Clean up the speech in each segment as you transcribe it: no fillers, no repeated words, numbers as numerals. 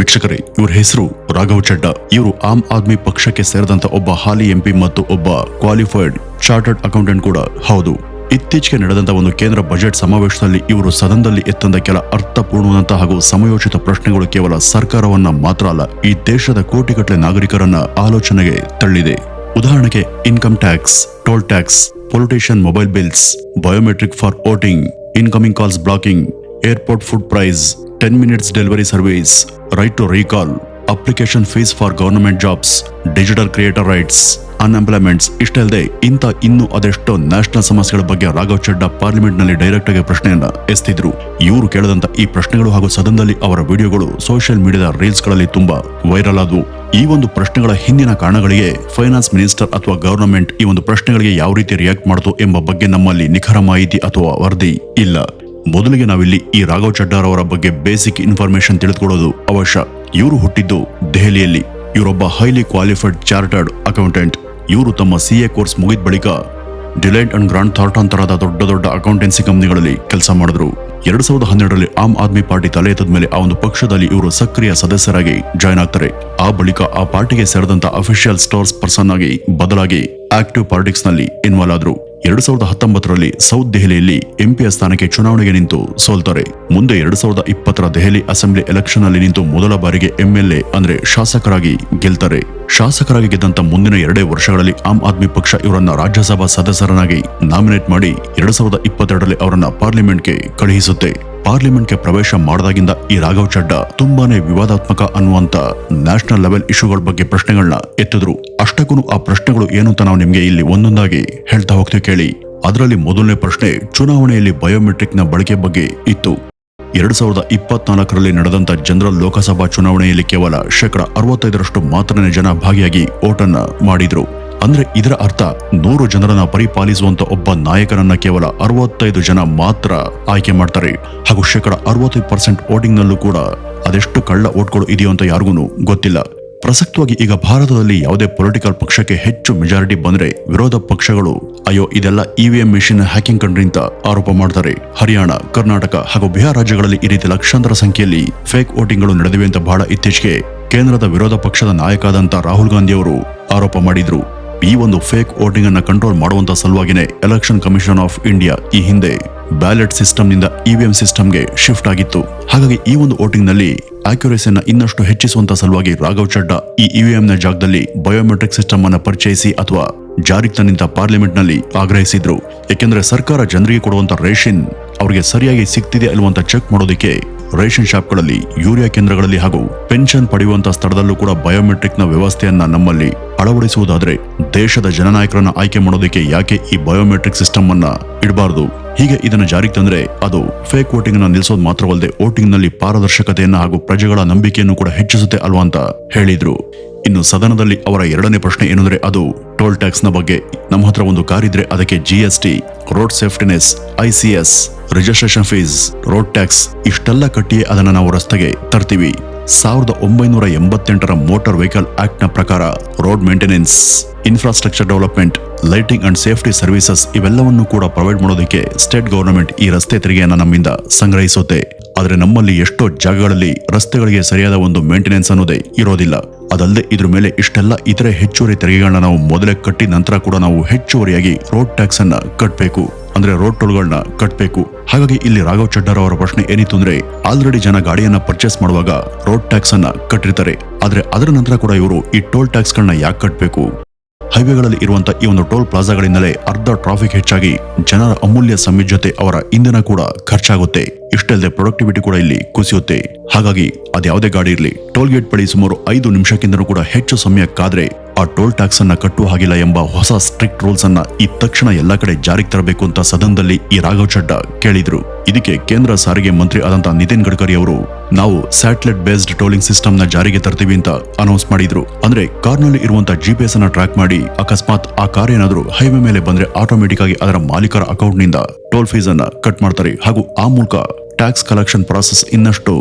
ವೀಕ್ಷಕರೇ, ಇವರ ಹೆಸರು ರಾಘವ್ ಚಡ್ಡಾ. ಇವರು ಆಮ್ ಆದ್ಮಿ ಪಕ್ಷಕ್ಕೆ ಸೇರಿದಂತ ಒಬ್ಬ ಹಾಲಿ ಎಂಪಿ ಮತ್ತು ಒಬ್ಬ ಕ್ವಾಲಿಫೈಡ್ ಚಾರ್ಟರ್ಡ್ ಅಕೌಂಟೆಂಟ್ ಕೂಡ ಹೌದು. ಇತ್ತೀಚೆಗೆ ನಡೆದಂತ ಒಂದು ಕೇಂದ್ರ ಬಜೆಟ್ ಸಮಾವೇಶದಲ್ಲಿ ಇವರು ಸದನದಲ್ಲಿ ಎತ್ತಂದ ಕೆಲ ಅರ್ಥಪೂರ್ಣವಾದಂತಹ ಹಾಗೂ ಸಮಯೋಚಿತ ಪ್ರಶ್ನೆಗಳು ಕೇವಲ ಸರ್ಕಾರವನ್ನ ಮಾತ್ರ ಅಲ್ಲ, ಈ ದೇಶದ ಕೋಟಿಗಟ್ಟಲೆ ನಾಗರಿಕರನ್ನ ಆಲೋಚನೆಗೆ ತಳ್ಳಿದೆ. ಉದಾಹರಣೆಗೆ income tax, toll tax, politician mobile bills, biometric for voting, incoming calls blocking, airport food price, 10 minutes delivery service, right to recall, application fees for government jobs, digital creator rights, unemployments. ಇಷ್ಟಲ್ಲದೆ ಇನ್ನೂ ಅದೆಷ್ಟೋ national ಸಮಸ್ಯೆಗಳ ಬಗ್ಗೆ Raghav Chadha parliament ನಲ್ಲಿ direct ಆಗಿ ಪ್ರಶ್ನೆಯನ್ನ ಎತ್ತಿದ್ರು. ಇವರು ಕೇಳದಂತ ಈ ಪ್ರಶ್ನೆಗಳು ಹಾಗೂ ಸದನದಲ್ಲಿ ಅವರ ವಿಡಿಯೋಗಳು ಸೋಷಿಯಲ್ ಮೀಡಿಯಾದ ರೀಲ್ಸ್ ಗಳಲ್ಲಿ ತುಂಬಾ ವೈರಲ್ ಆದವು. ಈ ಒಂದು ಪ್ರಶ್ನೆಗಳ ಹಿಂದಿನ ಕಾರಣಗಳಿಗೆ ಫೈನಾನ್ಸ್ ಮಿನಿಸ್ಟರ್ ಅಥವಾ ಗವರ್ನಮೆಂಟ್ ಈ ಒಂದು ಪ್ರಶ್ನೆಗಳಿಗೆ ಯಾವ ರೀತಿ ರಿಯಾಕ್ಟ್ ಮಾಡಿತು ಎಂಬ ಬಗ್ಗೆ ನಮ್ಮಲ್ಲಿ ನಿಖರ ಮಾಹಿತಿ ಅಥವಾ ವರದಿ ಇಲ್ಲ. ಮೊದಲಿಗೆ ನಾವಿಲ್ಲಿ ಈ ರಾಘವ್ ಚಡ್ಡಾರವರ ಬಗ್ಗೆ ಬೇಸಿಕ್ ಇನ್ಫಾರ್ಮೇಶನ್ ತಿಳಿದುಕೊಳ್ಳೋದು ಅವಶ್ಯ. ಇವರು ಹುಟ್ಟಿದ್ದು ದೆಹಲಿಯಲ್ಲಿ. ಇವರೊಬ್ಬ ಹೈಲಿ ಕ್ವಾಲಿಫೈಡ್ ಚಾರ್ಟರ್ಡ್ ಅಕೌಂಟೆಂಟ್. ಇವರು ತಮ್ಮ CA ಕೋರ್ಸ್ ಮುಗಿದ ಬಳಿಕ ಡಿಲೈಟ್ ಅಂಡ್ ಗ್ರಾಂಟ್ ಥಾರ್ಟನ್ ತರಹದ ದೊಡ್ಡ ಅಕೌಂಟೆನ್ಸಿ ಕಂಪನಿಗಳಲ್ಲಿ ಕೆಲಸ ಮಾಡಿದ್ರು. 2012ರಲ್ಲಿ ಆಮ್ ಆದ್ಮಿ ಪಾರ್ಟಿ ತಲೆ ಎತ್ತದ ಮೇಲೆ ಆ ಒಂದು ಪಕ್ಷದಲ್ಲಿ ಇವರು ಸಕ್ರಿಯ ಸದಸ್ಯರಾಗಿ ಜಾಯ್ನ್ ಆಗ್ತಾರೆ. ಆ ಬಳಿಕ ಆ ಪಾರ್ಟಿಗೆ ಸೇರಿದಂತ ಅಫಿಷಿಯಲ್ ಸ್ಟೋರ್ಸ್ ಪರ್ಸನ್ ಆಗಿ ಬದಲಾಗಿ ಆಕ್ಟಿವ್ ಪಾಲಿಟಿಕ್ಸ್ ನಲ್ಲಿ ಇನ್ವಾಲ್ವ್ ಆದ್ರು. 2019ರಲ್ಲಿ ಸೌತ್ ದೆಹಲಿಯಲ್ಲಿ ಎಂಪಿಯ ಸ್ಥಾನಕ್ಕೆ ಚುನಾವಣೆಗೆ ನಿಂತು ಸೋಲ್ತಾರೆ. ಮುಂದೆ 2020ರ ದೆಹಲಿ ಅಸೆಂಬ್ಲಿ ಎಲೆಕ್ಷನ್ ನಲ್ಲಿ ನಿಂತು ಮೊದಲ ಬಾರಿಗೆ MLA ಅಂದ್ರೆ ಶಾಸಕರಾಗಿ ಗೆಲ್ತಾರೆ. ಶಾಸಕರಾಗಿ ಗೆದ್ದಂತ ಮುಂದಿನ 2 ವರ್ಷಗಳಲ್ಲಿ ಆಮ್ ಆದ್ಮಿ ಪಕ್ಷ ಇವರನ್ನ ರಾಜ್ಯಸಭಾ ಸದಸ್ಯರನ್ನಾಗಿ ನಾಮಿನೇಟ್ ಮಾಡಿ 2022ರಲ್ಲಿ ಅವರನ್ನ ಪಾರ್ಲಿಮೆಂಟ್ಗೆ ಕಳುಹಿಸುತ್ತೆ. ಪಾರ್ಲಿಮೆಂಟ್ಗೆ ಪ್ರವೇಶ ಮಾಡದಾಗಿಂದ ಈ ರಾಘವ್ ಚಡ್ಡಾ ತುಂಬಾನೇ ವಿವಾದಾತ್ಮಕ ಅನ್ನುವಂತ ನ್ಯಾಷನಲ್ ಲೆವೆಲ್ ಇಶ್ಯೂಗಳ ಬಗ್ಗೆ ಪ್ರಶ್ನೆಗಳನ್ನ ಎತ್ತಿದ್ರು. ಅಷ್ಟಕ್ಕೂ ಆ ಪ್ರಶ್ನೆಗಳು ಏನು ಅಂತ ನಾವು ನಿಮ್ಗೆ ಇಲ್ಲಿ ಒಂದೊಂದಾಗಿ ಹೇಳ್ತಾ ಹೋಗ್ತೀವಿ ಕೇಳಿ. ಅದರಲ್ಲಿ ಮೊದಲನೇ ಪ್ರಶ್ನೆ ಚುನಾವಣೆಯಲ್ಲಿ ಬಯೋಮೆಟ್ರಿಕ್ ನ ಬಳಕೆ ಬಗ್ಗೆ ಇತ್ತು. 2024ರಲ್ಲಿ ನಡೆದಂತ ಜನರಲ್ ಲೋಕಸಭಾ ಚುನಾವಣೆಯಲ್ಲಿ ಕೇವಲ 65% ಮಾತ್ರನೇ ಜನ ಭಾಗಿಯಾಗಿ ವೋಟನ್ನ ಮಾಡಿದ್ರು. ಅಂದ್ರೆ ಇದರ ಅರ್ಥ 100 ಜನರನ್ನ ಪರಿಪಾಲಿಸುವಂತ ಒಬ್ಬ ನಾಯಕನನ್ನ ಕೇವಲ 65 ಜನ ಮಾತ್ರ ಆಯ್ಕೆ ಮಾಡ್ತಾರೆ. ಹಾಗೂ 65% ವೋಟಿಂಗ್ ನಲ್ಲೂ ಕೂಡ ಅದೆಷ್ಟು ಕಳ್ಳ ವೋಟ್ಗಳು ಇದೆಯೋ ಅಂತ ಯಾರಿಗೂ ಗೊತ್ತಿಲ್ಲ. ಪ್ರಸಕ್ತವಾಗಿ ಈಗ ಭಾರತದಲ್ಲಿ ಯಾವುದೇ ಪೊಲಿಟಿಕಲ್ ಪಕ್ಷಕ್ಕೆ ಹೆಚ್ಚು ಮೆಜಾರಿಟಿ ಬಂದ್ರೆ ವಿರೋಧ ಪಕ್ಷಗಳು ಅಯ್ಯೋ ಇದೆಲ್ಲ EVM ಮೆಷಿನ್ ಹ್ಯಾಕಿಂಗ್ ಕಂಡ್ರಿ ಅಂತ ಆರೋಪ ಮಾಡ್ತಾರೆ. ಹರಿಯಾಣ, ಕರ್ನಾಟಕ ಹಾಗೂ ಬಿಹಾರ ರಾಜ್ಯಗಳಲ್ಲಿ ಈ ರೀತಿ ಲಕ್ಷಾಂತರ ಸಂಖ್ಯೆಯಲ್ಲಿ ಫೇಕ್ ವೋಟಿಂಗ್ಗಳು ನಡೆದಿವೆ ಅಂತ ಬಹಳ ಇತ್ತೀಚೆಗೆ ಕೇಂದ್ರದ ವಿರೋಧ ಪಕ್ಷದ ನಾಯಕರಾದಂತ ರಾಹುಲ್ ಗಾಂಧಿ ಅವರು ಆರೋಪ ಮಾಡಿದ್ರು. ಈ ಒಂದು ಫೇಕ್ ವೋಟಿಂಗ್ ಅನ್ನ ಕಂಟ್ರೋಲ್ ಮಾಡುವಂತ ಸಲುವಾಗಿನೇ ಎಲೆಕ್ಷನ್ ಕಮಿಷನ್ ಆಫ್ ಇಂಡಿಯಾ ಈ ಹಿಂದೆ ಬ್ಯಾಲೆಟ್ ಸಿಸ್ಟಮ್ ನಿಂದ EVM ಸಿಸ್ಟಮ್ಗೆ ಶಿಫ್ಟ್ ಆಗಿತ್ತು. ಹಾಗಾಗಿ ಈ ಒಂದು ವೋಟಿಂಗ್ ನಲ್ಲಿ ಆಕ್ಯುರೇಸಿಯನ್ನ ಇನ್ನಷ್ಟು ಹೆಚ್ಚಿಸುವಂತ ಸಲುವಾಗಿ ರಾಘವ್ ಚಡ್ಡಾ ಈ EVM ನ ಜಾಗದಲ್ಲಿ ಬಯೋಮೆಟ್ರಿಕ್ ಸಿಸ್ಟಮ್ ಅನ್ನ ಪರಿಚಯಿಸಿ ಅಥವಾ ಜಾರಿಗೆ ತಂದಂತ ಪಾರ್ಲಿಮೆಂಟ್ ನಲ್ಲಿ ಆಗ್ರಹಿಸಿದ್ರು. ಯಾಕೆಂದ್ರೆ ಸರ್ಕಾರ ಜನರಿಗೆ ಕೊಡುವಂತ ರೇಷನ್ ಅವರಿಗೆ ಸರಿಯಾಗಿ ಸಿಗ್ತಿದೆ ಅಲ್ವಂತ ಚೆಕ್ ಮಾಡೋದಕ್ಕೆ ರೇಷನ್ ಶಾಪ್ಗಳಲ್ಲಿ, ಯೂರಿಯಾ ಕೇಂದ್ರಗಳಲ್ಲಿ ಹಾಗೂ ಪೆನ್ಷನ್ ಪಡೆಯುವಂತ ಸ್ಥಳದಲ್ಲೂ ಕೂಡ ಬಯೋಮೆಟ್ರಿಕ್ ನ ವ್ಯವಸ್ಥೆಯನ್ನ ನಮ್ಮಲ್ಲಿ ಅಳವಡಿಸುವುದಾದ್ರೆ ದೇಶದ ಜನನಾಯಕರನ್ನ ಆಯ್ಕೆ ಮಾಡೋದಕ್ಕೆ ಯಾಕೆ ಈ ಬಯೋಮೆಟ್ರಿಕ್ ಸಿಸ್ಟಮ್ ಅನ್ನ ಇಡಬಾರದು? ಹೀಗೆ ಇದನ್ನ ಜಾರಿಗೆ ತಂದ್ರೆ ಅದು ಫೇಕ್ ವೋಟಿಂಗ್ ಅನ್ನ ನಿಲ್ಲಿಸೋದು ಮಾತ್ರವಲ್ಲದೆ ವೋಟಿಂಗ್ ನಲ್ಲಿ ಪಾರದರ್ಶಕತೆಯನ್ನ ಹಾಗೂ ಪ್ರಜೆಗಳ ನಂಬಿಕೆಯನ್ನು ಕೂಡ ಹೆಚ್ಚಿಸುತ್ತೆ ಅಲ್ವಾ ಅಂತ ಹೇಳಿದ್ರು. ಇನ್ನು ಸದನದಲ್ಲಿ ಅವರ 2ನೇ ಪ್ರಶ್ನೆ ಏನಂದ್ರೆ ಅದು ಟೋಲ್ ಟ್ಯಾಕ್ಸ್ ನ ಬಗ್ಗೆ. ನಮ್ಮ ಹತ್ರ ಒಂದು ಕಾರ್ ಇದ್ರೆ ಅದಕ್ಕೆ GST, road safety cess, ICS, registration fees, road tax ಇಷ್ಟೆಲ್ಲ ಕಟ್ಟಿಯೇ ಅದನ್ನ ನಾವು ರಸ್ತೆಗೆ ತರ್ತೀವಿ. 1988ರ ಮೋಟಾರ್ ವೆಹಿಕಲ್ ಆಕ್ಟ್ ನ ಪ್ರಕಾರ road maintenance, infrastructure development, lighting and safety services ಇವೆಲ್ಲವನ್ನು ಕೂಡ ಪ್ರೊವೈಡ್ ಮಾಡೋದಕ್ಕೆ ಸ್ಟೇಟ್ ಗವರ್ನಮೆಂಟ್ ಈ ರಸ್ತೆ ತೆರಿಗೆಯನ್ನ ನಮ್ಮಿಂದ ಸಂಗ್ರಹಿಸುತ್ತೆ. ಆದ್ರೆ ನಮ್ಮಲ್ಲಿ ಎಷ್ಟೋ ಜಾಗಗಳಲ್ಲಿ ರಸ್ತೆಗಳಿಗೆ ಸರಿಯಾದ ಒಂದು ಮೇಂಟೆನೆನ್ಸ್ ಅನ್ನೋದೇ ಇರೋದಿಲ್ಲ. ಅದಲ್ಲದೆ ಇದ್ರ ಮೇಲೆ ಇಷ್ಟೆಲ್ಲ ಇತರೆ ಹೆಚ್ಚುವರಿ ತೆರಿಗೆಗಳನ್ನ ನಾವು ಮೊದಲೇ ಕಟ್ಟಿ ನಂತರ ಕೂಡ ನಾವು ಹೆಚ್ಚುವರಿಯಾಗಿ ರೋಡ್ ಟ್ಯಾಕ್ಸ್ ಅನ್ನ ಕಟ್ಟಬೇಕು, ಅಂದ್ರೆ ರೋಡ್ ಟೋಲ್ಗಳನ್ನ ಕಟ್ಟಬೇಕು. ಹಾಗಾಗಿ ಇಲ್ಲಿ ರಾಘವ್ ಚಡ್ಡಾ ಅವರ ಪ್ರಶ್ನೆ ಏನಿತ್ತು ಅಂದ್ರೆ ಆಲ್ರೆಡಿ ಜನ ಗಾಡಿಯನ್ನ ಪರ್ಚೇಸ್ ಮಾಡುವಾಗ ರೋಡ್ ಟ್ಯಾಕ್ಸ್ ಅನ್ನ ಕಟ್ಟಿರ್ತಾರೆ. ಆದ್ರೆ ಅದರ ನಂತರ ಕೂಡ ಇವರು ಈ ಟೋಲ್ ಟ್ಯಾಕ್ಸ್ ಗಳನ್ನ ಯಾಕೆ ಕಟ್ಟಬೇಕು? ಹೈವೇಗಳಲ್ಲಿ ಇರುವಂತ ಈ ಒಂದು ಟೋಲ್ ಪ್ಲಾಜಾಗಳಿಂದಲೇ ಅರ್ಧ ಟ್ರಾಫಿಕ್ ಹೆಚ್ಚಾಗಿ ಜನರ ಅಮೂಲ್ಯ ಸಮಯ ಜೊತೆ ಅವರ ಇಂಧನ ಕೂಡ ಖರ್ಚಾಗುತ್ತೆ. ಇಷ್ಟಲ್ಲದೆ ಪ್ರೊಡಕ್ಟಿವಿಟಿ ಕೂಡ ಇಲ್ಲಿ ಕುಸಿಯುತ್ತೆ. ಹಾಗಾಗಿ ಅದ್ಯಾವುದೇ ಗಾಡಿ ಇರಲಿ ಟೋಲ್ ಗೇಟ್ ಬಳಿ ಸುಮಾರು 5 ನಿಮಿಷಕ್ಕಿಂತ ಕೂಡ ಹೆಚ್ಚು ಸಮಯ ಕಾದ್ರೆ ಆ ಟೋಲ್ ಟ್ಯಾಕ್ಸ್ ಅನ್ನ ಕಟ್ಟುವ ಹಾಗಿಲ್ಲ ಎಂಬ ಹೊಸ ಸ್ಟ್ರಿಕ್ಟ್ ರೂಲ್ಸ್ ಅನ್ನ ಈ ತಕ್ಷಣ ಎಲ್ಲಾ ಕಡೆ ಜಾರಿಗೆ ತರಬೇಕು ಅಂತ ಸದನದಲ್ಲಿ ಈ ರಾಘವ್ ಚಡ್ಡಾ ಕೇಳಿದ್ರು. ಇದಕ್ಕೆ ಕೇಂದ್ರ ಸಾರಿಗೆ ಮಂತ್ರಿ ಆದಂತ ನಿತಿನ್ ಗಡ್ಕರಿ ಅವರು ನಾವು ಸ್ಯಾಟಲೈಟ್ ಬೇಸ್ಡ್ ಟೋಲಿಂಗ್ ಸಿಸ್ಟಮ್ ನ ಜಾರಿಗೆ ತರ್ತೀವಿ ಅಂತ ಅನೌನ್ಸ್ ಮಾಡಿದ್ರು. ಅಂದ್ರೆ ಕಾರ್ ನಲ್ಲಿ ಇರುವಂತ GPS ಅನ್ನ ಟ್ರ್ಯಾಕ್ ಮಾಡಿ ಅಕಸ್ಮಾತ್ ಆ ಕಾರ್ ಏನಾದ್ರೂ ಹೈವೇ ಮೇಲೆ ಬಂದ್ರೆ ಆಟೋಮೆಟಿಕ್ ಆಗಿ ಅದರ ಮಾಲೀಕರ ಅಕೌಂಟ್ ನಿಂದ ಟೋಲ್ ಫೀಸ್ ಅನ್ನ ಕಟ್ ಮಾಡ್ತಾರೆ ಹಾಗೂ ಆ ಮೂಲಕ ಟ್ಯಾಕ್ಸ್ ಕಲೆಕ್ಷನ್ ಪ್ರಾಸೆಸ್ ಇನ್ನಷ್ಟು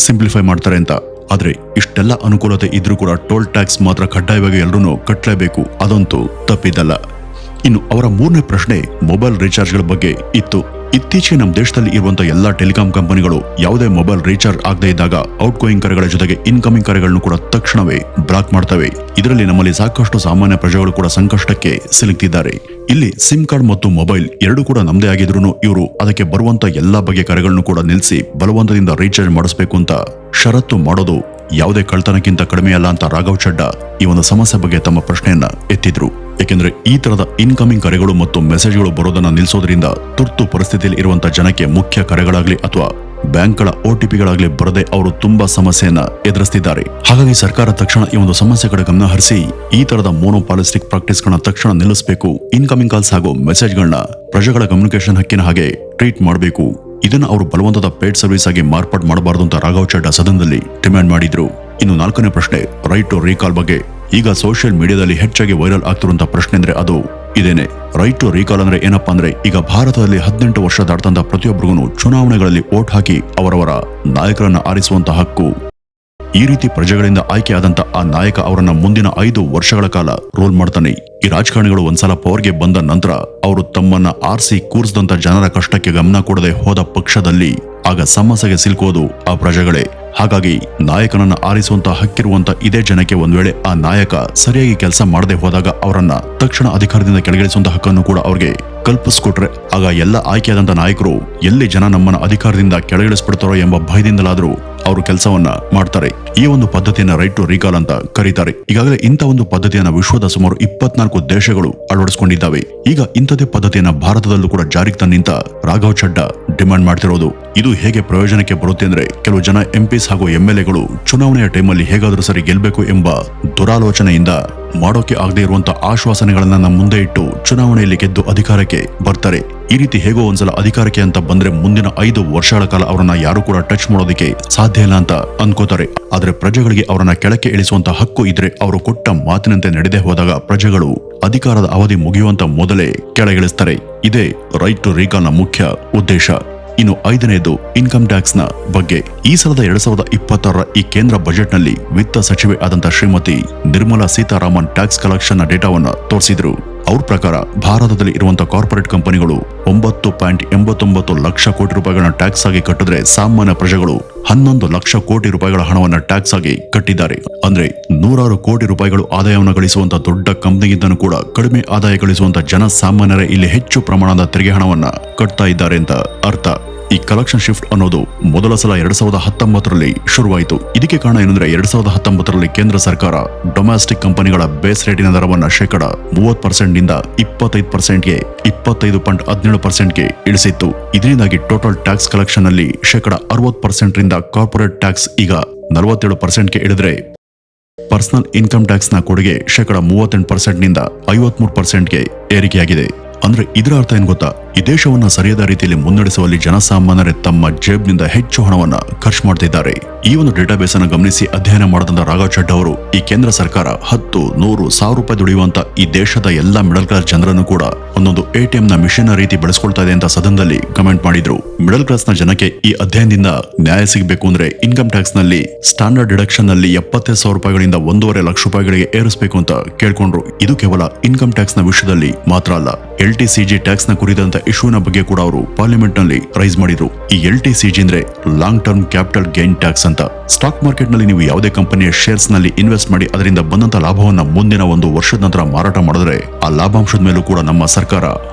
ಸಿಂಪ್ಲಿಫೈ ಮಾಡ್ತಾರೆ ಅಂತ. ಆದ್ರೆ ಇಷ್ಟೆಲ್ಲ ಅನುಕೂಲತೆ ಇದ್ರೂ ಕೂಡ ಟೋಲ್ ಟ್ಯಾಕ್ಸ್ ಮಾತ್ರ ಕಡ್ಡಾಯವಾಗಿ ಎಲ್ಲರೂ ಕಟ್ಟಲೇಬೇಕು, ಅದಂತೂ ತಪ್ಪಿದ್ದಲ್ಲ. ಇನ್ನು ಅವರ 3ನೇ ಪ್ರಶ್ನೆ ಮೊಬೈಲ್ ರೀಚಾರ್ಜ್ಗಳ ಬಗ್ಗೆ ಇತ್ತು. ಇತ್ತೀಚೆಗೆ ನಮ್ಮ ದೇಶದಲ್ಲಿ ಇರುವಂತಹ ಎಲ್ಲಾ ಟೆಲಿಕಾಂ ಕಂಪನಿಗಳು ಯಾವುದೇ ಮೊಬೈಲ್ ರೀಚಾರ್ಜ್ ಆಗದೇ ಇದ್ದಾಗ ಔಟ್ ಗೋಯಿಂಗ್ ಕರೆಗಳ ಜೊತೆಗೆ ಇನ್ಕಮಿಂಗ್ ಕರೆಗಳನ್ನು ಕೂಡ ತಕ್ಷಣವೇ ಬ್ಲಾಕ್ ಮಾಡ್ತವೆ. ಇದರಲ್ಲಿ ನಮ್ಮಲ್ಲಿ ಸಾಕಷ್ಟು ಸಾಮಾನ್ಯ ಪ್ರಜೆಗಳು ಕೂಡ ಸಂಕಷ್ಟಕ್ಕೆ ಸಿಲುಕ್ತಿದ್ದಾರೆ. ಇಲ್ಲಿ ಸಿಮ್ ಕಾರ್ಡ್ ಮತ್ತು ಮೊಬೈಲ್ ಎರಡೂ ಕೂಡ ನಮ್ದೇ ಆಗಿದ್ರು ಇವರು ಅದಕ್ಕೆ ಬರುವಂತ ಎಲ್ಲಾ ಬಗೆಯ ಕರೆಗಳನ್ನು ಕೂಡ ನಿಲ್ಲಿಸಿ ಬಲವಂತದಿಂದ ರೀಚಾರ್ಜ್ ಮಾಡಿಸಬೇಕು ಅಂತ ಷರತ್ತು ಮಾಡೋದು ಯಾವುದೇ ಕಳ್ತನಕ್ಕಿಂತ ಕಡಿಮೆಯಲ್ಲ ಅಂತ ರಾಘವ್ ಚಡ್ಡಾ ಈ ಒಂದು ಸಮಸ್ಯೆ ಬಗ್ಗೆ ತಮ್ಮ ಪ್ರಶ್ನೆಯನ್ನ ಎತ್ತಿದ್ರು. ಏಕೆಂದ್ರೆ ಈ ತರದ ಇನ್ಕಮಿಂಗ್ ಕರೆಗಳು ಮತ್ತು ಮೆಸೇಜ್ಗಳು ಬರೋದನ್ನ ನಿಲ್ಲಿಸೋದ್ರಿಂದ ತುರ್ತು ಪರಿಸ್ಥಿತಿಯಲ್ಲಿ ಇರುವಂತಹ ಜನಕ್ಕೆ ಮುಖ್ಯ ಕರೆಗಳಾಗ್ಲಿ ಅಥವಾ ಬ್ಯಾಂಕ್ಗಳ OTPಗಳಾಗ್ಲಿ ಬರದೆ ಅವರು ತುಂಬಾ ಸಮಸ್ಯೆಯನ್ನ ಎದುರಿಸ್ತಿದ್ದಾರೆ. ಹಾಗಾಗಿ ಸರ್ಕಾರ ತಕ್ಷಣ ಈ ಒಂದು ಸಮಸ್ಯೆ ಕಡೆ ಗಮನ ಹರಿಸಿ ಈ ತರದ ಮೋನೋಪಾಲಿಸ್ಟಿಕ್ ಪ್ರಾಕ್ಟೀಸ್ ಗಳನ್ನ ತಕ್ಷಣ ನಿಲ್ಲಿಸಬೇಕು. ಇನ್ಕಮಿಂಗ್ ಕಾಲ್ಸ್ ಹಾಗೂ ಮೆಸೇಜ್ಗಳನ್ನ ಪ್ರಜೆಗಳ ಕಮ್ಯುನಿಕೇಶನ್ ಹಕ್ಕಿನ ಹಾಗೆ ಟ್ರೀಟ್ ಮಾಡಬೇಕು. ಇದನ್ನ ಅವರು ಬಲವಂತದ ಪೇಡ್ ಸರ್ವಿಸ್ ಆಗಿ ಮಾರ್ಪಾಡು ಮಾಡಬಾರದು ಅಂತ ರಾಘವ್ ಚಡ್ಡಾ ಸದನದಲ್ಲಿ ಡಿಮ್ಯಾಂಡ್ ಮಾಡಿದ್ರು. ಇನ್ನು 4ನೇ ಪ್ರಶ್ನೆ, ರೈಟ್ ಟು ರೀಕಾಲ್ ಬಗ್ಗೆ. ಈಗ ಸೋಷಿಯಲ್ ಮೀಡಿಯಾದಲ್ಲಿ ಹೆಚ್ಚಾಗಿ ವೈರಲ್ ಆಗ್ತಿರುವಂತಹ ಪ್ರಶ್ನೆ ಅಂದ್ರೆ ಅದು ಇದೇನೆ. ರೈಟ್ ಟು ರೀಕಾಲ್ ಅಂದ್ರೆ ಏನಪ್ಪಾ ಅಂದ್ರೆ, ಈಗ ಭಾರತದಲ್ಲಿ 18 ವರ್ಷ ದಾಟಂತ ಪ್ರತಿಯೊಬ್ಬರಿಗೂ ಚುನಾವಣೆಗಳಲ್ಲಿ ವೋಟ್ ಹಾಕಿ ಅವರವರ ನಾಯಕರನ್ನ ಆರಿಸುವಂತಹ ಹಕ್ಕು. ಈ ರೀತಿ ಪ್ರಜೆಗಳಿಂದ ಆಯ್ಕೆಯಾದಂತ ಆ ನಾಯಕ ಅವರನ್ನ ಮುಂದಿನ 5 ವರ್ಷಗಳ ಕಾಲ ರೂಲ್ ಮಾಡ್ತಾನೆ. ಈ ರಾಜಕಾರಣಿಗಳು ಒಂದ್ಸಲ ಪವರ್ಗೆ ಬಂದ ನಂತರ ಅವರು ತಮ್ಮನ್ನ ಆರಿಸಿ ಕೂರಿಸಿದಂತ ಜನರ ಕಷ್ಟಕ್ಕೆ ಗಮನ ಕೊಡದೆ ಹೋದ ಪಕ್ಷದಲ್ಲಿ ಆಗ ಸಮಸ್ಯೆಗೆ ಸಿಲುಕೋದು ಆ ಪ್ರಜೆಗಳೇ. ಹಾಗಾಗಿ ನಾಯಕನನ್ನ ಆರಿಸುವಂತ ಹಕ್ಕಿರುವಂತ ಇದೇ ಜನಕ್ಕೆ ಒಂದ್ ವೇಳೆ ಆ ನಾಯಕ ಸರಿಯಾಗಿ ಕೆಲಸ ಮಾಡದೆ ಹೋದಾಗ ಅವರನ್ನ ತಕ್ಷಣ ಅಧಿಕಾರದಿಂದ ಕೆಳಗಿಳಿಸುವಂತ ಹಕ್ಕನ್ನು ಕೂಡ ಅವ್ರಿಗೆ ಕಲ್ಪಿಸ್ಕೊಟ್ರೆ ಆಗ ಎಲ್ಲ ಆಯ್ಕೆಯಾದಂತ ನಾಯಕರು ಎಲ್ಲಿ ಜನ ನಮ್ಮನ್ನ ಅಧಿಕಾರದಿಂದ ಕೆಳಗಿಳಿಸ್ಬಿಡ್ತಾರೋ ಎಂಬ ಭಯದಿಂದಲಾದ್ರೂ ಅವರು ಕೆಲಸವನ್ನ ಮಾಡ್ತಾರೆ. ಈ ಒಂದು ಪದ್ಧತಿಯನ್ನ ರೈಟ್ ಟು ರೀಕಾಲ್ ಅಂತ ಕರೀತಾರೆ. ಈಗಾಗಲೇ ಇಂಥ ಒಂದು ಪದ್ಧತಿಯನ್ನ ವಿಶ್ವದ ಸುಮಾರು 24 ದೇಶಗಳು ಅಳವಡಿಸಿಕೊಂಡಿದ್ದಾವೆ. ಈಗ ಇಂಥದೇ ಪದ್ಧತಿಯನ್ನ ಭಾರತದಲ್ಲೂ ಕೂಡ ಜಾರಿಗೆ ತಂದಿಂತ ರಾಘವ್ ಚಡ್ಡಾ ಡಿಮಾಂಡ್ ಮಾಡ್ತಿರೋದು. ಇದು ಹೇಗೆ ಪ್ರಯೋಜನಕ್ಕೆ ಬರುತ್ತೆ ಅಂದ್ರೆ, ಕೆಲವು ಜನ ಎಂಪಿಸ್ ಹಾಗೂ MLAಗಳು ಚುನಾವಣೆಯ ಟೈಮಲ್ಲಿ ಹೇಗಾದ್ರೂ ಸರಿ ಗೆಲ್ಬೇಕು ಎಂಬ ದುರಾಲೋಚನೆಯಿಂದ ಮಾಡೋಕೆ ಆಗದೆ ಇರುವಂತಹ ಆಶ್ವಾಸನೆಗಳನ್ನ ನಮ್ಮ ಮುಂದೆ ಇಟ್ಟು ಚುನಾವಣೆಯಲ್ಲಿ ಗೆದ್ದು ಅಧಿಕಾರಕ್ಕೆ ಬರ್ತಾರೆ. ಈ ರೀತಿ ಹೇಗೋ ಒಂದ್ಸಲ ಅಧಿಕಾರಕ್ಕೆ ಅಂತ ಬಂದ್ರೆ ಮುಂದಿನ 5 ವರ್ಷಗಳ ಕಾಲ ಅವರನ್ನ ಯಾರು ಕೂಡ ಟಚ್ ಮಾಡೋದಕ್ಕೆ ಸಾಧ್ಯ ಇಲ್ಲ ಅಂತ ಅನ್ಕೋತಾರೆ. ಆದ್ರೆ ಪ್ರಜೆಗಳಿಗೆ ಅವರನ್ನ ಕೆಳಕ್ಕೆ ಇಳಿಸುವಂತ ಹಕ್ಕು ಇದ್ರೆ ಅವರು ಕೊಟ್ಟ ಮಾತಿನಂತೆ ನಡೆದೇ ಹೋದಾಗ ಪ್ರಜೆಗಳು ಅಧಿಕಾರದ ಅವಧಿ ಮುಗಿಯುವಂತ ಮೊದಲೇ ಕೆಳಗಿಳಿಸ್ತಾರೆ. ಇದೇ ರೈಟ್ ಟು ರೀಕಾಲ್ ನ ಮುಖ್ಯ ಉದ್ದೇಶ. ಇನ್ನು 5ನೇದು ಇನ್ಕಮ್ ಟ್ಯಾಕ್ಸ್ ನ ಬಗ್ಗೆ. ಈ ಸಲದ 2026ರ ಈ ಕೇಂದ್ರ ಬಜೆಟ್ ನಲ್ಲಿ ವಿತ್ತ ಸಚಿವೆ ಆದಂತ ಶ್ರೀಮತಿ ನಿರ್ಮಲಾ ಸೀತಾರಾಮನ್ ಟ್ಯಾಕ್ಸ್ ಕಲೆಕ್ಷನ್ ನ ಡೇಟಾವನ್ನ ತೋರಿಸಿದ್ರು. ಅವ್ರ ಪ್ರಕಾರ ಭಾರತದಲ್ಲಿ ಇರುವಂತಹ ಕಾರ್ಪೊರೇಟ್ ಕಂಪನಿಗಳು 9.89 ಲಕ್ಷ ಕೋಟಿ ರೂಪಾಯಿಗಳನ್ನ ಟ್ಯಾಕ್ಸ್ ಆಗಿ ಕಟ್ಟಿದ್ರೆ ಸಾಮಾನ್ಯ ಪ್ರಜೆಗಳು 11 ಲಕ್ಷ ಕೋಟಿ ರೂಪಾಯಿಗಳ ಹಣವನ್ನ ಟ್ಯಾಕ್ಸ್ ಆಗಿ ಕಟ್ಟಿದ್ದಾರೆ. ಅಂದ್ರೆ 100 ಕೋಟಿ ರೂಪಾಯಿಗಳು ಆದಾಯವನ್ನು ಗಳಿಸುವಂತ ದೊಡ್ಡ ಕಂಪನಿಗಿಂತನೂ ಕೂಡ ಕಡಿಮೆ ಆದಾಯ ಗಳಿಸುವಂತ ಜನ ಸಾಮಾನ್ಯರೇ ಇಲ್ಲಿ ಹೆಚ್ಚು ಪ್ರಮಾಣದ ತೆರಿಗೆ ಹಣವನ್ನ ಕಟ್ತಾ ಇದ್ದಾರೆ ಅಂತ ಅರ್ಥ. ಈ ಕಲೆಕ್ಷನ್ ಶಿಫ್ಟ್ ಅನ್ನೋದು ಮೊದಲ ಸಲ 2019ರಲ್ಲಿ ಶುರುವಾಯಿತು. ಇದಕ್ಕೆ ಕಾರಣ ಏನಂದ್ರೆ 2019ರಲ್ಲಿ ಕೇಂದ್ರ ಸರ್ಕಾರ ಡೊಮ್ಯಾಸ್ಟಿಕ್ ಕಂಪನಿಗಳ ಬೇಸ್ ರೇಟಿನ ದರವನ್ನ 30% ನಿಂದ 25%ಗೆ 25.17%ಗೆ ಇಳಿಸಿತ್ತು. ಇದರಿಂದಾಗಿ ಟೋಟಲ್ ಟ್ಯಾಕ್ಸ್ ಕಲೆಕ್ಷನ್ ನಲ್ಲಿ 60% ರಿಂದ ಕಾರ್ಪೊರೇಟ್ ಟ್ಯಾಕ್ಸ್ ಈಗ 47%ಗೆ ಇಳಿದ್ರೆ ಪರ್ಸನಲ್ ಇನ್ಕಮ್ ಟ್ಯಾಕ್ಸ್ ನ ಕೊಡುಗೆ 38% ನಿಂದ 53%ಗೆ ಏರಿಕೆಯಾಗಿದೆ. ಅಂದ್ರೆ ಇದರ ಅರ್ಥ ಏನ್ ಗೊತ್ತಾ, ಈ ದೇಶವನ್ನ ಸರಿಯಾದ ರೀತಿಯಲ್ಲಿ ಮುನ್ನಡೆಸುವಲ್ಲಿ ಜನಸಾಮಾನ್ಯರೇ ತಮ್ಮ ಜೇಬ್ನಿಂದ ಹೆಚ್ಚು ಹಣವನ್ನ ಖರ್ಚು ಮಾಡ್ತಿದ್ದಾರೆ. ಈ ಒಂದು ಡೇಟಾಬೇಸ್ ಅನ್ನು ಗಮನಿಸಿ ಅಧ್ಯಯನ ಮಾಡಿದಂತ ರಾಘವ್ ಚಡ್ಡಾ ಅವರು ಈ ಕೇಂದ್ರ ಸರ್ಕಾರ 10, 100, 1000 ರೂಪಾಯಿ ದುಡಿಯುವಂತ ಈ ದೇಶದ ಎಲ್ಲಾ ಮಿಡಲ್ ಕ್ಲಾಸ್ ಜನರನ್ನು ಕೂಡ ಒಂದೊಂದು ATM ನ ಮಿಷನ್ ರೀತಿ ಬೆಳೆಸ್ಕೊಳ್ತಾ ಇದೆ ಅಂತ ಸದನದಲ್ಲಿ ಕಮೆಂಟ್ ಮಾಡಿದ್ರು. ಮಿಡಲ್ ಕ್ಲಾಸ್ ನ ಜನಕ್ಕೆ ಈ ಅಧ್ಯಯನದಿಂದ ನ್ಯಾಯ ಸಿಗಬೇಕು ಅಂದ್ರೆ ಇನ್ಕಮ್ ಟ್ಯಾಕ್ಸ್ ನಲ್ಲಿ ಸ್ಟ್ಯಾಂಡರ್ಡ್ ಡಿಡಕ್ಷನ್ ನಲ್ಲಿ 75,000 ರೂಪಾಯಿಗಳಿಂದ 1.5 ಲಕ್ಷ ರೂಪಾಯಿಗಳಿಗೆ ಏರಿಸಬೇಕು ಅಂತ ಕೇಳ್ಕೊಂಡ್ರು. ಇದು ಕೇವಲ ಇನ್ಕಮ್ ಟ್ಯಾಕ್ಸ್ ನ ವಿಷಯದಲ್ಲಿ ಮಾತ್ರ ಅಲ್ಲ, LTCG ಟ್ಯಾಕ್ಸ್ ನ ಕುರಿತಂತ ಇಶ್ಯೂನ ಬಗ್ಗೆ ಕೂಡ ಅವರು ಪಾರ್ಲಿಮೆಂಟ್ ನಲ್ಲಿ ರೈಸ್ ಮಾಡಿದ್ರು. ಈ LTCG ಅಂದ್ರೆ long term capital gain tax ಅಂತ. ಸ್ಟಾಕ್ ಮಾರ್ಕೆಟ್ ನಲ್ಲಿ ನೀವು ಯಾವುದೇ ಕಂಪನಿಯ ಶೇರ್ಸ್ ನಲ್ಲಿ ಇನ್ವೆಸ್ಟ್ ಮಾಡಿ ಅದರಿಂದ ಬಂದಂತ ಲಾಭವನ್ನ ಮುಂದಿನ 1 ವರ್ಷದ ನಂತರ ಮಾರಾಟ ಮಾಡಿದ್ರೆ ಆ ಲಾಭಾಂಶದ ಮೇಲೂ ಕೂಡ ನಮ್ಮ ಸರ್ಕಾರ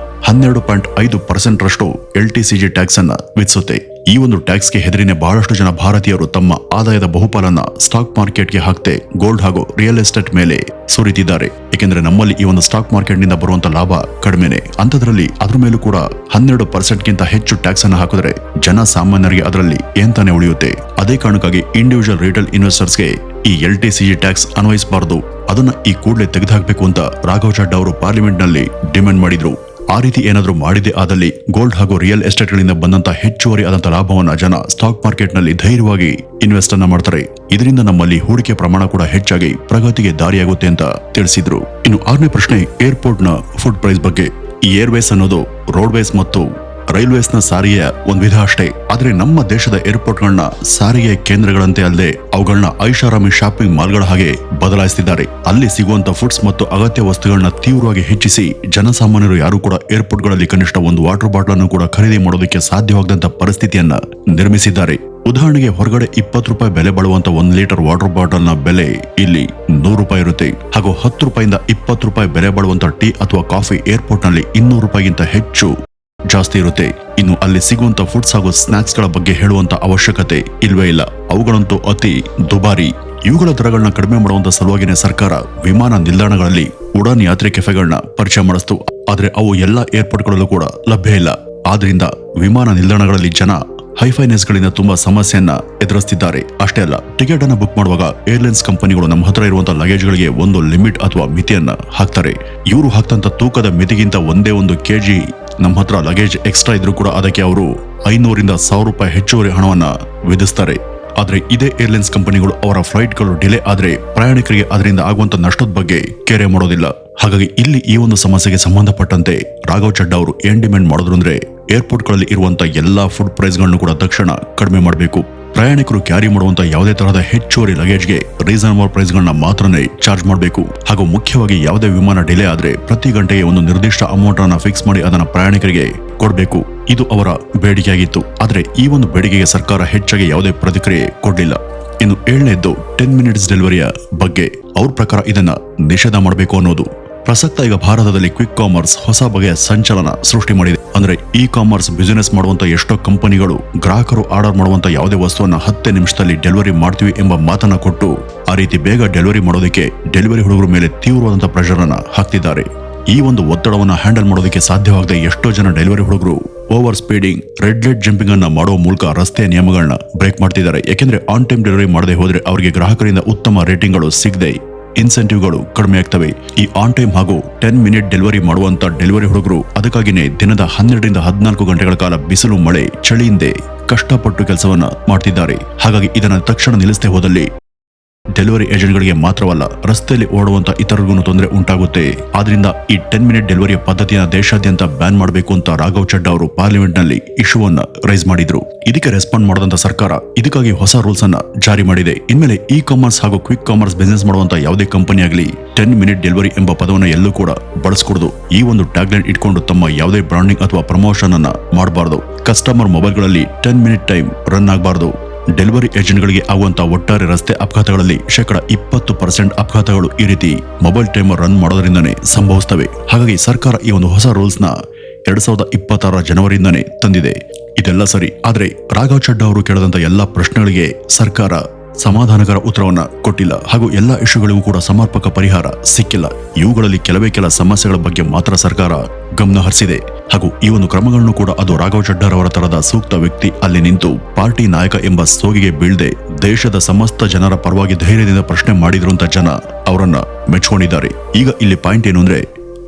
12.5% ರಷ್ಟು LTCG ಟ್ಯಾಕ್ಸ್ ಅನ್ನ ವಿಧಿಸುತ್ತೆ. ಈ ಒಂದು ಟ್ಯಾಕ್ಸ್ಗೆ ಹೆದರಿನೇ ಬಹಳಷ್ಟು ಜನ ಭಾರತೀಯರು ತಮ್ಮ ಆದಾಯದ ಬಹುಪಾಲನ್ನ ಸ್ಟಾಕ್ ಮಾರ್ಕೆಟ್ಗೆ ಹಾಕದೆ ಗೋಲ್ಡ್ ಹಾಗೂ ರಿಯಲ್ ಎಸ್ಟೇಟ್ ಮೇಲೆ ಸುರಿತಿದ್ದಾರೆ. ಏಕೆಂದ್ರೆ ನಮ್ಮಲ್ಲಿ ಈ ಒಂದು ಸ್ಟಾಕ್ ಮಾರ್ಕೆಟ್ ನಿಂದ ಬರುವಂತ ಲಾಭ ಕಡಿಮೆನೆ. ಅಂತದ್ರಲ್ಲಿ ಅದ್ರ ಮೇಲೂ ಕೂಡ 12%ಗಿಂತ ಹೆಚ್ಚು ಟ್ಯಾಕ್ಸ್ ಅನ್ನ ಹಾಕಿದ್ರೆ ಜನ ಸಾಮಾನ್ಯರಿಗೆ ಅದರಲ್ಲಿ ಏನ್ ತಾನೇ ಉಳಿಯುತ್ತೆ. ಅದೇ ಕಾರಣಕ್ಕಾಗಿ ಇಂಡಿವಿಜುವಲ್ ರಿಟೇಲ್ ಇನ್ವೆಸ್ಟರ್ಸ್ಗೆ ಈ LTCG ಟ್ಯಾಕ್ಸ್ ಅನ್ವಯಿಸಬಾರದು, ಅದನ್ನ ಈ ಕೂಡಲೇ ತೆಗೆದುಹಾಕಬೇಕು ಅಂತ ರಾಘವ್ ಚಡ್ಡಾ ಅವರು ಪಾರ್ಲಿಮೆಂಟ್ ನಲ್ಲಿ ಡಿಮ್ಯಾಂಡ್ ಮಾಡಿದ್ರು. ಆ ರೀತಿ ಏನಾದ್ರೂ ಮಾಡಿದೆ ಆದಲ್ಲಿ ಗೋಲ್ಡ್ ಹಾಗೂ ರಿಯಲ್ ಎಸ್ಟೇಟ್ ಗಳಿಂದ ಬಂದಂತ ಹೆಚ್ಚುವರಿ ಆದಂತ ಲಾಭವನ್ನ ಜನ ಸ್ಟಾಕ್ ಮಾರ್ಕೆಟ್ ನಲ್ಲಿ ಧೈರ್ಯವಾಗಿ ಇನ್ವೆಸ್ಟ್ ಅನ್ನ ಮಾಡ್ತಾರೆ. ಇದರಿಂದ ನಮ್ಮಲ್ಲಿ ಹೂಡಿಕೆ ಪ್ರಮಾಣ ಕೂಡ ಹೆಚ್ಚಾಗಿ ಪ್ರಗತಿಗೆ ದಾರಿಯಾಗುತ್ತೆ ಅಂತ ತಿಳಿಸಿದ್ರು. ಇನ್ನು 6ನೇ ಪ್ರಶ್ನೆ, ಏರ್ಪೋರ್ಟ್ ನ ಫುಡ್ ಪ್ರೈಸ್ ಬಗ್ಗೆ. ಈ ಏರ್ವೇಸ್ ಅನ್ನೋದು ರೋಡ್ವೇಸ್ ಮತ್ತು ರೈಲ್ವೇಸ್ನ ಸಾರಿಗೆಯ ಒಂದು ವಿಧ ಅಷ್ಟೇ. ಆದ್ರೆ ನಮ್ಮ ದೇಶದ ಏರ್ಪೋರ್ಟ್ಗಳನ್ನ ಸಾರಿಗೆ ಕೇಂದ್ರಗಳಂತೆ ಅಲ್ಲದೆ ಅವುಗಳನ್ನ ಐಷಾರಾಮಿ ಶಾಪಿಂಗ್ ಮಾಲ್ಗಳ ಹಾಗೆ ಬದಲಾಯಿಸುತ್ತಿದ್ದಾರೆ. ಅಲ್ಲಿ ಸಿಗುವಂತ ಫುಡ್ಸ್ ಮತ್ತು ಅಗತ್ಯ ವಸ್ತುಗಳನ್ನ ತೀವ್ರವಾಗಿ ಹೆಚ್ಚಿಸಿ ಜನಸಾಮಾನ್ಯರು ಯಾರು ಕೂಡ ಏರ್ಪೋರ್ಟ್ಗಳಲ್ಲಿ ಕನಿಷ್ಠ ಒಂದು ವಾಟರ್ ಬಾಟಲ್ ಅನ್ನು ಕೂಡ ಖರೀದಿ ಮಾಡೋದಕ್ಕೆ ಸಾಧ್ಯವಾಗದಂತ ಪರಿಸ್ಥಿತಿಯನ್ನ ನಿರ್ಮಿಸಿದ್ದಾರೆ. ಉದಾಹರಣೆಗೆ ಹೊರಗಡೆ 20 ರೂಪಾಯಿ ಬೆಲೆ ಬಾಳುವಂತ 1 ಲೀಟರ್ ವಾಟರ್ ಬಾಟಲ್ ನ ಬೆಲೆ ಇಲ್ಲಿ 100 ರೂಪಾಯಿ ಇರುತ್ತೆ. ಹಾಗೂ 10 ರೂಪಾಯಿಂದ 20 ರೂಪಾಯಿ ಬೆಲೆ ಬಾಳುವಂತ ಟೀ ಅಥವಾ ಕಾಫಿ ಏರ್ಪೋರ್ಟ್ ನಲ್ಲಿ 200 ರೂಪಾಯಿಗಿಂತ ಹೆಚ್ಚು ಜಾಸ್ತಿ ಇರುತ್ತೆ. ಇನ್ನು ಅಲ್ಲಿ ಸಿಗುವಂತ ಫುಡ್ಸ್ ಹಾಗೂ ಸ್ನಾಕ್ಸ್ ಗಳ ಬಗ್ಗೆ ಹೇಳುವಂತ ಅವಶ್ಯಕತೆ ಇಲ್ವೇ ಇಲ್ಲ. ಅವುಗಳಂತೂ ಅತಿ ದುಬಾರಿ. ಇವುಗಳ ದರಗಳನ್ನ ಕಡಿಮೆ ಮಾಡುವಂತ ಸಲುವಾಗಿನೇ ಸರ್ಕಾರ ವಿಮಾನ ನಿಲ್ದಾಣಗಳಲ್ಲಿ ಉಡಾನ್ ಯಾತ್ರೆ ಕೆಫೆಗಳನ್ನ ಪರಿಚಯ ಮಾಡಿಸ್ತು. ಆದ್ರೆ ಅವು ಎಲ್ಲಾ ಏರ್ಪೋರ್ಟ್ಗಳಲ್ಲೂ ಕೂಡ ಲಭ್ಯ ಇಲ್ಲ. ಆದ್ರಿಂದ ವಿಮಾನ ನಿಲ್ದಾಣಗಳಲ್ಲಿ ಜನ ಹೈಫೈನೆಸ್ ಗಳಿಂದ ತುಂಬಾ ಸಮಸ್ಯೆಯನ್ನ ಎದುರಿಸುತ್ತಿದ್ದಾರೆ. ಅಷ್ಟೇ ಅಲ್ಲ, ಟಿಕೆಟ್ ಅನ್ನ ಬುಕ್ ಮಾಡುವಾಗ ಏರ್ಲೈನ್ಸ್ ಕಂಪನಿಗಳು ನಮ್ಮ ಹತ್ರ ಇರುವಂತಹ ಲಗೇಜ್ ಗಳಿಗೆ ಒಂದು ಲಿಮಿಟ್ ಅಥವಾ ಮಿತಿಯನ್ನ ಹಾಕ್ತಾರೆ. ಇವರು ಹಾಕ್ತಂತ ತೂಕದ ಮಿತಿಗಿಂತ ಒಂದೇ 1 kg ನಮ್ಮ ಹತ್ರ ಲಗೇಜ್ ಎಕ್ಸ್ಟ್ರಾ ಇದ್ರೂ ಕೂಡ ಅದಕ್ಕೆ ಅವರು 500 ರಿಂದ 1000 ರೂಪಾಯಿ ಹೆಚ್ಚುವರಿ ಹಣವನ್ನ ವಿಧಿಸ್ತಾರೆ. ಆದ್ರೆ ಇದೇ ಏರ್ಲೈನ್ಸ್ ಕಂಪನಿಗಳು ಅವರ ಫ್ಲೈಟ್ಗಳು ಡಿಲೇ ಆದ್ರೆ ಪ್ರಯಾಣಿಕರಿಗೆ ಅದರಿಂದ ಆಗುವಂತ ನಷ್ಟದ ಬಗ್ಗೆ ಕೇರೆ ಮಾಡೋದಿಲ್ಲ. ಹಾಗಾಗಿ ಇಲ್ಲಿ ಈ ಒಂದು ಸಮಸ್ಯೆಗೆ ಸಂಬಂಧಪಟ್ಟಂತೆ ರಾಘವ್ ಚಡ್ಡಾ ಅವರು ಏನ್ ಡಿಮ್ಯಾಂಡ್ ಮಾಡಿದ್ರು ಅಂದ್ರೆ ಏರ್ಪೋರ್ಟ್ಗಳಲ್ಲಿ ಇರುವಂತ ಎಲ್ಲಾ ಫುಡ್ ಪ್ರೈಸ್ ಗಳನ್ನು ಕೂಡ ತಕ್ಷಣ ಕಡಿಮೆ ಮಾಡಬೇಕು. ಪ್ರಯಾಣಿಕರು ಕ್ಯಾರಿ ಮಾಡುವಂತ ಯಾವುದೇ ತರಹದ ಹೆಚ್ಚುವರಿ ಲಗೇಜ್ಗೆ ರೀಸನಬಲ್ ಪ್ರೈಸ್ ಗಳನ್ನ ಮಾತ್ರನೇ ಚಾರ್ಜ್ ಮಾಡಬೇಕು. ಹಾಗೂ ಮುಖ್ಯವಾಗಿ ಯಾವುದೇ ವಿಮಾನ ಡಿಲೇ ಆದ್ರೆ ಪ್ರತಿ ಗಂಟೆಗೆ ಒಂದು ನಿರ್ದಿಷ್ಟ ಅಮೌಂಟ್ ಅನ್ನ ಫಿಕ್ಸ್ ಮಾಡಿ ಅದನ್ನ ಪ್ರಯಾಣಿಕರಿಗೆ ಕೊಡಬೇಕು. ಇದು ಅವರ ಬೇಡಿಕೆಯಾಗಿತ್ತು. ಆದ್ರೆ ಈ ಒಂದು ಬೇಡಿಕೆಗೆ ಸರ್ಕಾರ ಹೆಚ್ಚಾಗಿ ಯಾವುದೇ ಪ್ರತಿಕ್ರಿಯೆ ಕೊಡಲಿಲ್ಲ. ಇನ್ನು 7ನೇದ್ದು 10 ಮಿನಿಟ್ಸ್ ಡೆಲಿವರಿಯ ಬಗ್ಗೆ. ಅವ್ರ ಪ್ರಕಾರ ಇದನ್ನ ನಿಷೇಧ ಮಾಡಬೇಕು ಅನ್ನೋದು. ಪ್ರಸಕ್ತ ಈಗ ಭಾರತದಲ್ಲಿ ಕ್ವಿಕ್ ಕಾಮರ್ಸ್ ಹೊಸ ಬಗೆಯ ಸಂಚಲನ ಸೃಷ್ಟಿ ಮಾಡಿದೆ. ಅಂದ್ರೆ ಇ ಕಾಮರ್ಸ್ ಬಿಸಿನೆಸ್ ಮಾಡುವಂತ ಎಷ್ಟೋ ಕಂಪನಿಗಳು ಗ್ರಾಹಕರು ಆರ್ಡರ್ ಮಾಡುವಂತ ಯಾವುದೇ ವಸ್ತುವನ್ನ 10 ನಿಮಿಷದಲ್ಲಿ ಡೆಲಿವರಿ ಮಾಡ್ತೀವಿ ಎಂಬ ಮಾತನ್ನ ಕೊಟ್ಟು ಆ ರೀತಿ ಬೇಗ ಡೆಲಿವರಿ ಮಾಡೋದಕ್ಕೆ ಡೆಲಿವರಿ ಹುಡುಗರ ಮೇಲೆ ತೀವ್ರವಾದಂತಹ ಪ್ರೆಷರ್ ಅನ್ನ ಹಾಕ್ತಿದ್ದಾರೆ. ಈ ಒಂದು ಒತ್ತಡವನ್ನ ಹ್ಯಾಂಡಲ್ ಮಾಡೋದಕ್ಕೆ ಸಾಧ್ಯವಾಗದೆ ಎಷ್ಟೋ ಜನ ಡೆಲಿವರಿ ಹುಡುಗರು over speeding, red light jumping ಅನ್ನ ಮಾಡುವ ಮೂಲಕ ರಸ್ತೆಯ ನಿಯಮಗಳನ್ನ ಬ್ರೇಕ್ ಮಾಡ್ತಿದ್ದಾರೆ. ಯಾಕೆಂದ್ರೆ ಆನ್ ಟೈಮ್ ಡೆಲಿವರಿ ಮಾಡದೆ ಹೋದ್ರೆ ಅವರಿಗೆ ಗ್ರಾಹಕರಿಂದ ಉತ್ತಮ ರೇಟಿಂಗ್ಗಳು ಸಿಗದೆ ಇನ್ಸೆಂಟಿವ್ಗಳು ಕಡಿಮೆ ಆಗ್ತವೆ. ಈ ಆನ್ ಟೈಮ್ ಹಾಗೂ 10 ಮಿನಿಟ್ ಡೆಲಿವರಿ ಮಾಡುವಂತ ಡೆಲಿವರಿ ಹುಡುಗರು ಅದಕ್ಕಾಗಿನೇ ದಿನದ 12 ರಿಂದ 14 ಗಂಟೆಗಳ ಕಾಲ ಬಿಸಿಲು, ಮಳೆ, ಚಳಿಯಿಂದೆ ಕಷ್ಟಪಟ್ಟು ಕೆಲಸವನ್ನ ಮಾಡ್ತಿದ್ದಾರೆ. ಹಾಗಾಗಿ ಇದನ್ನ ತಕ್ಷಣ ನಿಲ್ಲಿಸದೆ ಹೋದಲ್ಲಿ ಡೆಲಿವರಿ ಏಜೆಂಟ್ಗಳಿಗೆ ಮಾತ್ರವಲ್ಲ ರಸ್ತೆಯಲ್ಲಿ ಓಡುವಂತ ಇತರರಿಗೂ ತೊಂದರೆ ಉಂಟಾಗುತ್ತೆ. ಆದ್ರಿಂದ ಈ 10 ಮಿನಿಟ್ ಡೆಲಿವರಿಯ ಪದ್ಧತಿಯನ್ನು ದೇಶಾದ್ಯಂತ ಬ್ಯಾನ್ ಮಾಡಬೇಕು ಅಂತ ರಾಘವ್ ಚಡ್ಡಾ ಅವರು ಪಾರ್ಲಿಮೆಂಟ್ ನಲ್ಲಿ ಇಶ್ಯೂವನ್ನ ರೈಸ್ ಮಾಡಿದ್ರು. ಇದಕ್ಕೆ ರೆಸ್ಪಾಂಡ್ ಮಾಡದಂತ ಸರ್ಕಾರ ಇದಕ್ಕಾಗಿ ಹೊಸ ರೂಲ್ಸ್ ಅನ್ನ ಜಾರಿ ಮಾಡಿದೆ. ಇನ್ಮೇಲೆ ಇ ಕಾಮರ್ಸ್ ಹಾಗೂ ಕ್ವಿಕ್ ಕಾಮರ್ಸ್ ಬಿಸಿನೆಸ್ ಮಾಡುವಂತ ಯಾವುದೇ ಕಂಪನಿ ಆಗಲಿ 10 ಮಿನಿಟ್ ಡೆಲಿವರಿ ಎಂಬ ಪದವನ್ನು ಎಲ್ಲೂ ಕೂಡ ಬಳಸಕೂಡದು. ಈ ಒಂದು ಟ್ಯಾಗ್ಲೈನ್ ಇಟ್ಕೊಂಡು ತಮ್ಮ ಯಾವುದೇ ಬ್ರಾಂಡಿಂಗ್ ಅಥವಾ ಪ್ರಮೋಷನ್ ಅನ್ನ ಮಾಡಬಾರದು. ಕಸ್ಟಮರ್ ಮೊಬೈಲ್ಗಳಲ್ಲಿ 10 ಮಿನಿಟ್ ಟೈಮ್ ರನ್ ಆಗಬಾರದು. ಡೆಲಿವರಿ ಏಜೆಂಟ್ಗಳಿಗೆ ಆಗುವಂತಹ ಒಟ್ಟಾರೆ ರಸ್ತೆ ಅಪಘಾತಗಳಲ್ಲಿ 20% ಅಪಘಾತಗಳು ಈ ರೀತಿ ಮೊಬೈಲ್ ಟೈಮರ್ ರನ್ ಮಾಡೋದ್ರಿಂದನೇ ಸಂಭವಿಸ್ತವೆ. ಹಾಗಾಗಿ ಸರ್ಕಾರ ಈ ಒಂದು ಹೊಸ ರೂಲ್ಸ್ ನ 2026 ಜನವರಿಯಿಂದನೇ ತಂದಿದೆ. ಇದೆಲ್ಲ ಸರಿ. ಆದ್ರೆ ರಾಘವ್ ಚಡ್ಡಾ ಅವರು ಕೇಳಿದಂತ ಎಲ್ಲಾ ಪ್ರಶ್ನೆಗಳಿಗೆ ಸರ್ಕಾರ ಸಮಾಧಾನಕರ ಉತ್ತರವನ್ನ ಕೊಟ್ಟಿಲ್ಲ. ಹಾಗೂ ಎಲ್ಲಾ ಇಶ್ಯೂಗಳಿಗೂ ಕೂಡ ಸಮರ್ಪಕ ಪರಿಹಾರ ಸಿಕ್ಕಿಲ್ಲ. ಇವುಗಳಲ್ಲಿ ಕೆಲ ಸಮಸ್ಯೆಗಳ ಬಗ್ಗೆ ಮಾತ್ರ ಸರ್ಕಾರ ಗಮನ ಹರಿಸಿದೆ. ಹಾಗೂ ಈ ಒಂದು ಕ್ರಮಗಳನ್ನು ಕೂಡ ಅದು ರಾಘವ್ ಚಡ್ಡಾ ಅವರ ತರದ ಸೂಕ್ತ ವ್ಯಕ್ತಿ ಅಲ್ಲಿ ನಿಂತು ಪಾರ್ಟಿ ನಾಯಕ ಎಂಬ ಸೋಗಿಗೆ ಬೀಳದೆ ದೇಶದ ಸಮಸ್ತ ಜನರ ಪರವಾಗಿ ಧೈರ್ಯದಿಂದ ಪ್ರಶ್ನೆ ಮಾಡಿದ್ರು ಅಂತ ಜನ ಅವರನ್ನ ಮೆಚ್ಚಿಕೊಂಡಿದ್ದಾರೆ. ಈಗ ಇಲ್ಲಿ ಪಾಯಿಂಟ್ ಏನು ಅಂದ್ರೆ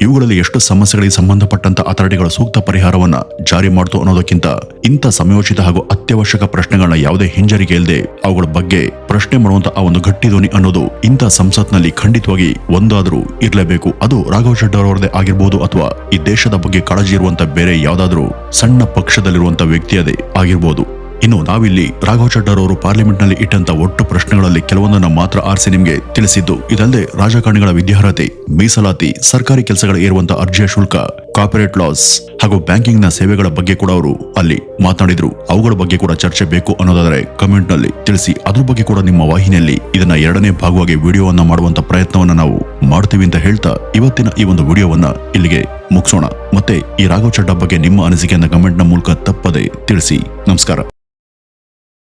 ಇವುಗಳಲ್ಲಿ ಎಷ್ಟು ಸಮಸ್ಯೆಗಳಿಗೆ ಸಂಬಂಧಪಟ್ಟಂತ ಅಥಾರಿಟಿಗಳ ಸೂಕ್ತ ಪರಿಹಾರವನ್ನ ಜಾರಿ ಮಾಡ್ತು ಅನ್ನೋದಕ್ಕಿಂತ ಇಂಥ ಸಮಯೋಚಿತ ಹಾಗೂ ಅತ್ಯವಶ್ಯಕ ಪ್ರಶ್ನೆಗಳನ್ನ ಯಾವುದೇ ಹಿಂಜರಿಕೆ ಇಲ್ಲದೆ ಅವುಗಳ ಬಗ್ಗೆ ಪ್ರಶ್ನೆ ಮಾಡುವಂತ ಆ ಒಂದು ಗಟ್ಟಿ ಧ್ವನಿ ಅನ್ನೋದು ಇಂಥ ಸಂಸತ್ನಲ್ಲಿ ಖಂಡಿತವಾಗಿ ಒಂದಾದ್ರೂ ಇರಲೇಬೇಕು. ಅದು ರಾಘವ್ ಚಡ್ಡಾ ಅವರದೇ ಆಗಿರ್ಬೋದು ಅಥವಾ ಈ ದೇಶದ ಬಗ್ಗೆ ಕಾಳಜಿ ಇರುವಂತ ಬೇರೆ ಯಾವ್ದಾದ್ರೂ ಸಣ್ಣ ಪಕ್ಷದಲ್ಲಿರುವಂತ ವ್ಯಕ್ತಿಯದೇ ಆಗಿರ್ಬೋದು. ಇನ್ನು ನಾವಿಲ್ಲಿ ರಾಘವ್ ಚಡ್ಡಾ ಅವರು ಪಾರ್ಲಿಮೆಂಟ್ ನಲ್ಲಿ ಇಟ್ಟಂತ ಒಟ್ಟು ಪ್ರಶ್ನೆಗಳಲ್ಲಿ ಕೆಲವೊಂದನ್ನು ಮಾತ್ರ ಆರಿಸಿ ನಿಮಗೆ ತಿಳಿಸಿದ್ದು. ಇದಲ್ಲದೆ ರಾಜಕಾರಣಿಗಳ ವಿದ್ಯಾರ್ಹತೆ, ಮೀಸಲಾತಿ, ಸರ್ಕಾರಿ ಕೆಲಸಗಳ ಏರುವಂತ ಅರ್ಜಿಯ ಶುಲ್ಕ, ಕಾರ್ಪೊರೇಟ್ ಲಾಸ್ ಹಾಗೂ ಬ್ಯಾಂಕಿಂಗ್ ನ ಸೇವೆಗಳ ಬಗ್ಗೆ ಕೂಡ ಅವರು ಅಲ್ಲಿ ಮಾತನಾಡಿದ್ರು. ಅವುಗಳ ಬಗ್ಗೆ ಕೂಡ ಚರ್ಚೆ ಬೇಕು ಅನ್ನೋದಾದ್ರೆ ಕಮೆಂಟ್ ನಲ್ಲಿ ತಿಳಿಸಿ. ಅದ್ರ ಬಗ್ಗೆ ಕೂಡ ನಿಮ್ಮ ವಾಹಿನಿಯಲ್ಲಿ ಇದನ್ನ 2ನೇ ಭಾಗವಾಗಿ ವಿಡಿಯೋವನ್ನ ಮಾಡುವಂತ ಪ್ರಯತ್ನವನ್ನ ನಾವು ಮಾಡ್ತೀವಿ ಅಂತ ಹೇಳ್ತಾ ಇವತ್ತಿನ ಈ ಒಂದು ವಿಡಿಯೋವನ್ನ ಇಲ್ಲಿಗೆ ಮುಗಿಸೋಣ. ಮತ್ತೆ ಈ ರಾಘವ್ ಚಡ್ಡಾ ಬಗ್ಗೆ ನಿಮ್ಮ ಅನಿಸಿಕೆಯನ್ನ ಕಮೆಂಟ್ ನ ಮೂಲಕ ತಪ್ಪದೆ ತಿಳಿಸಿ. ನಮಸ್ಕಾರ.